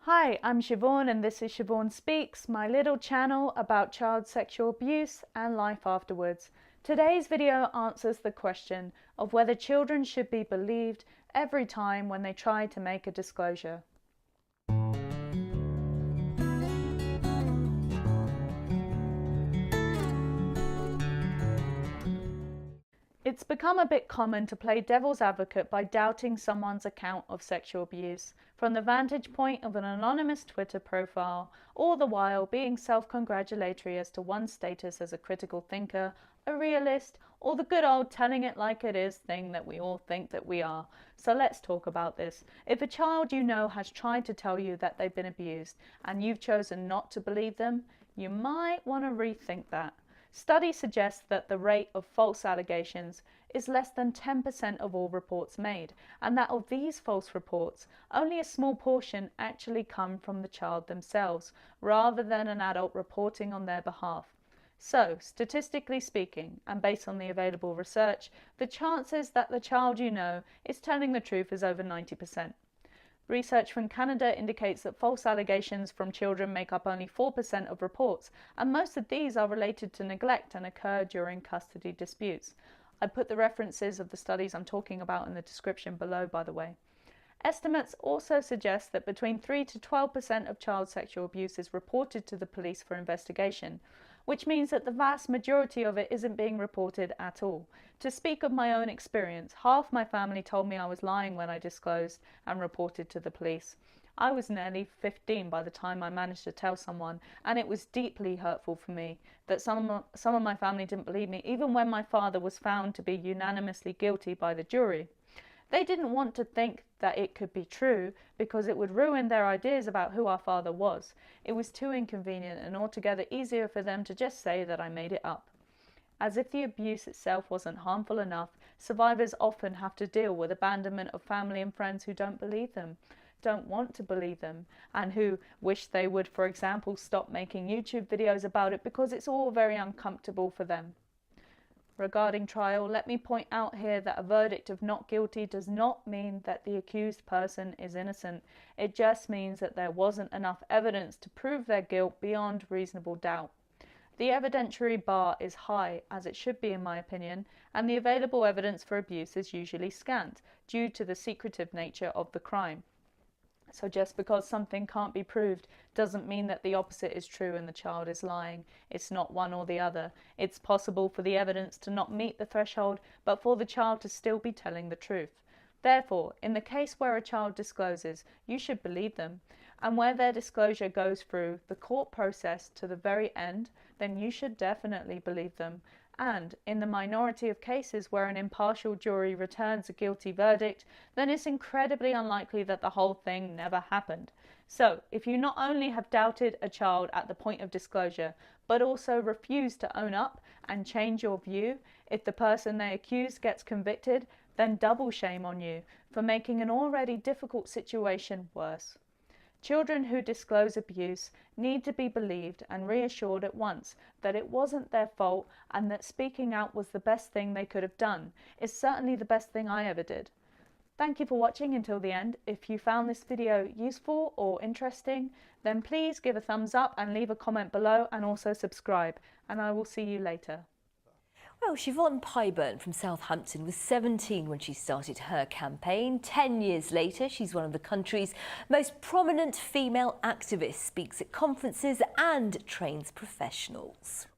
Hi, I'm Siobhan and this is Siobhan Speaks, my little channel about child sexual abuse and life afterwards. Today's video answers the question of whether children should be believed every time when they try to make a disclosure. It's become a bit common to play devil's advocate by doubting someone's account of sexual abuse from the vantage point of an anonymous Twitter profile, all the while being self-congratulatory as to one's status as a critical thinker, a realist, or the good old telling it like it is thing that we all think that we are. So let's talk about this. If a child you know has tried to tell you that they've been abused and you've chosen not to believe them, you might want to rethink that. Studies suggest that the rate of false allegations is less than 10% of all reports made, and that of these false reports, only a small portion actually come from the child themselves, rather than an adult reporting on their behalf. So, statistically speaking, and based on the available research, the chances that the child you know is telling the truth is over 90%. Research from Canada indicates that false allegations from children make up only 4% of reports, and most of these are related to neglect and occur during custody disputes. I put the references of the studies I'm talking about in the description below, by the way. Estimates also suggest that between 3 to 12% of child sexual abuse is reported to the police for investigation, which means that the vast majority of it isn't being reported at all. To speak of my own experience, half my family told me I was lying when I disclosed and reported to the police. I was nearly 15 by the time I managed to tell someone, and it was deeply hurtful for me that some of my family didn't believe me, even when my father was found to be unanimously guilty by the jury. They didn't want to think that it could be true because it would ruin their ideas about who our father was. It was too inconvenient and altogether easier for them to just say that I made it up. As if the abuse itself wasn't harmful enough, survivors often have to deal with abandonment of family and friends who don't believe them, don't want to believe them, and who wish they would, for example, stop making YouTube videos about it because it's all very uncomfortable for them. Regarding trial, let me point out here that a verdict of not guilty does not mean that the accused person is innocent. It just means that there wasn't enough evidence to prove their guilt beyond reasonable doubt. The evidentiary bar is high, as it should be in my opinion, and the available evidence for abuse is usually scant, due to the secretive nature of the crime. So just because something can't be proved doesn't mean that the opposite is true and the child is lying. It's not one or the other. It's possible for the evidence to not meet the threshold, but for the child to still be telling the truth. Therefore, in the case where a child discloses, you should believe them. And where their disclosure goes through the court process to the very end, then you should definitely believe them. And in the minority of cases where an impartial jury returns a guilty verdict, then it's incredibly unlikely that the whole thing never happened. So, if you not only have doubted a child at the point of disclosure, but also refuse to own up and change your view, if the person they accuse gets convicted, then double shame on you for making an already difficult situation worse. Children who disclose abuse need to be believed and reassured at once that it wasn't their fault and that speaking out was the best thing they could have done. It's certainly the best thing I ever did. Thank you for watching until the end. If you found this video useful or interesting, then please give a thumbs up and leave a comment below, and also subscribe, and I will see you later. Well, Siobhan Pyburn from Southampton was 17 when she started her campaign. 10 years later, she's one of the country's most prominent female activists, speaks at conferences and trains professionals.